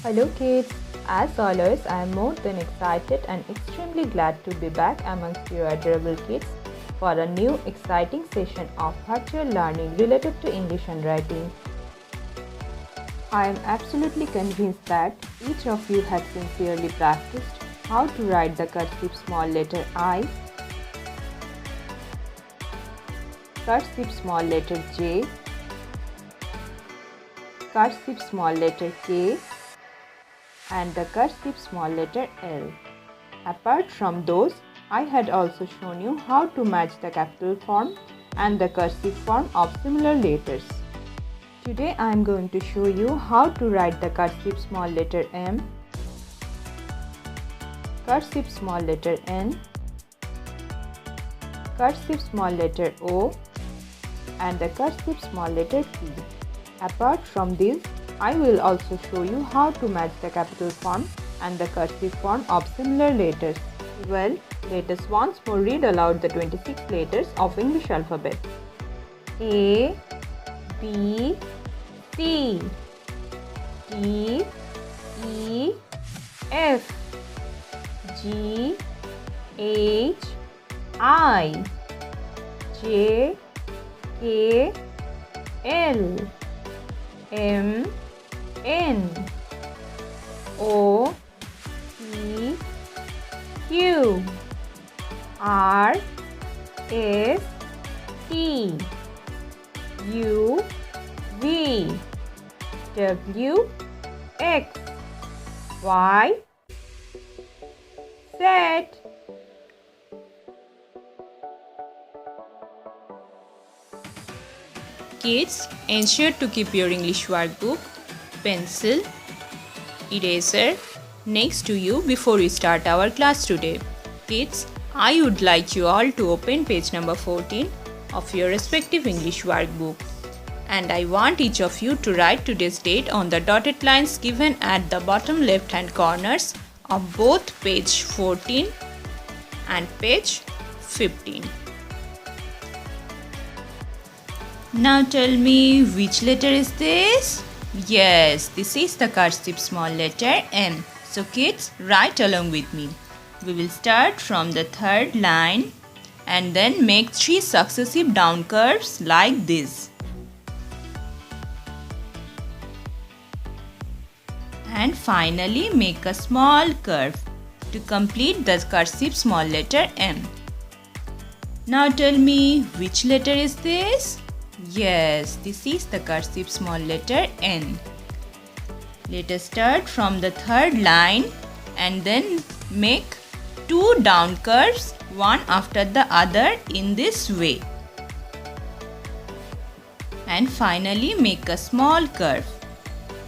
Hello kids, as always I am more than excited and extremely glad to be back amongst you adorable kids for a new exciting session of virtual learning related to English and writing. I am absolutely convinced that each of you has sincerely practiced how to write the cursive small letter I, cursive small letter J, cursive small letter K, and the cursive small letter L. Apart from those, I had also shown you how to match the capital form and the cursive form of similar letters. Today I am going to show you how to write the cursive small letter M, cursive small letter N, cursive small letter O, and the cursive small letter P. Apart from these, I will also show you how to match the capital form and the cursive form of similar letters. Well, let us once more read aloud the 26 letters of English alphabet. A, B, C, D, E, F, G, H, I, J, K, L, M, N, O, P, Q, R, S, T, U, V, W, X, Y, Z. Kids, ensure to keep your English workbook, pencil, eraser next to you before we start our class today. Kids, I would like you all to open page number 14 of your respective English workbook. And I want each of you to write today's date on the dotted lines given at the bottom left hand corners of both page 14 and page 15. Now tell me, which letter is this? Yes, this is the cursive small letter M. So kids, write along with me. We will start from the third line and then make 3 successive down curves like this. And finally make a small curve to complete the cursive small letter M. Now tell me, which letter is this? Yes, this is the cursive small letter N. Let us start from the third line and then make 2 down curves one after the other in this way. And finally make a small curve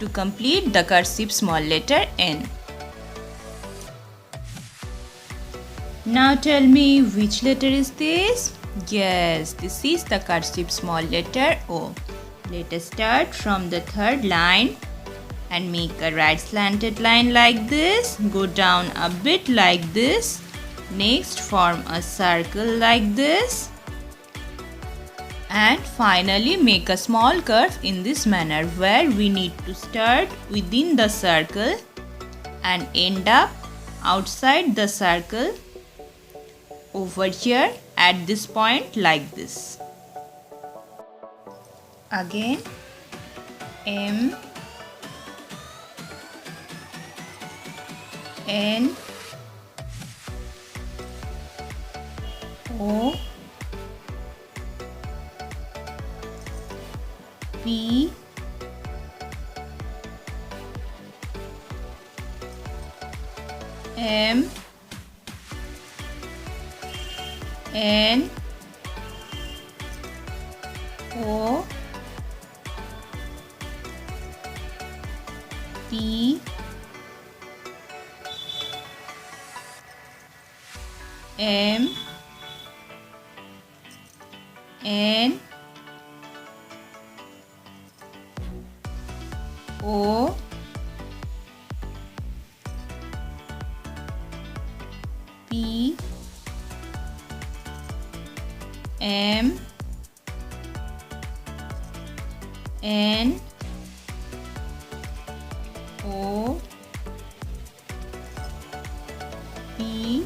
to complete the cursive small letter N. Now tell me, which letter is this? Yes, this is the cursive small letter O. Let us start from the third line and make a right slanted line like this. Go down a bit like this. Next, form a circle like this. And finally make a small curve in this manner where we need to start within the circle and end up outside the circle over here at this point like this. Again, M, N, O, P, M, N, O, P, M, N, O, P, M, N, O, P.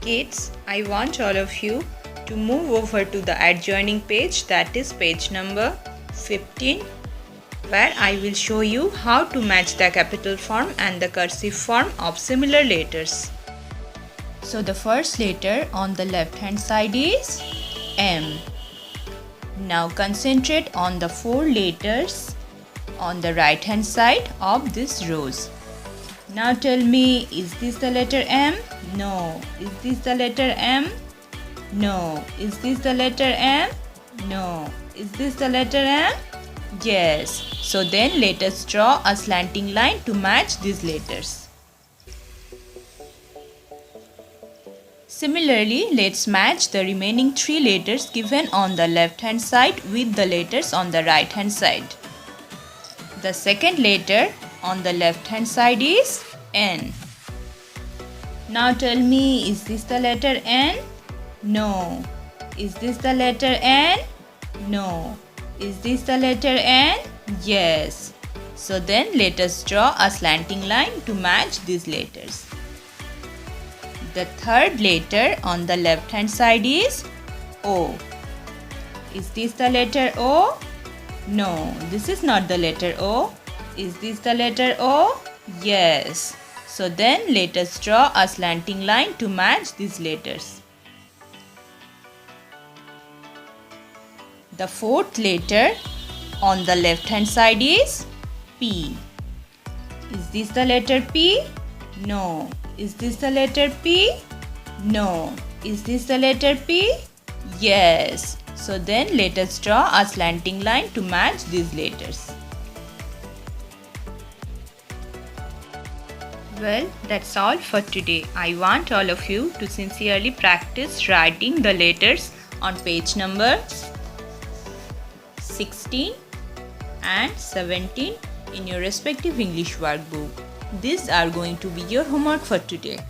Kids, I want all of you to move over to the adjoining page, that is page number 15, where I will show you how to match the capital form and the cursive form of similar letters. So the first letter on the left hand side is M. Now concentrate on the 4 letters on the right hand side of this rows. Now tell me, is this the letter M? No. Is this the letter M? No. Is this the letter M? No. Is this the letter M? Yes. So then let us draw a slanting line to match these letters. Similarly, let's match the remaining 3 letters given on the left hand side with the letters on the right hand side. The second letter on the left hand side is N. Now tell me, is this the letter N? No. Is this the letter N? No. Is this the letter N? Yes. So then let us draw a slanting line to match these letters. The third letter on the left hand side is O. Is this the letter O? No, this is not the letter O. Is this the letter O? Yes. So then let us draw a slanting line to match these letters. The fourth letter on the left hand side is P. Is this the letter P? No. Is this the letter P? No. Is this the letter P? Yes. So then let us draw a slanting line to match these letters. Well, that's all for today. I want all of you to sincerely practice writing the letters on page number 16 and 17 in your respective English workbook. These are going to be your homework for today.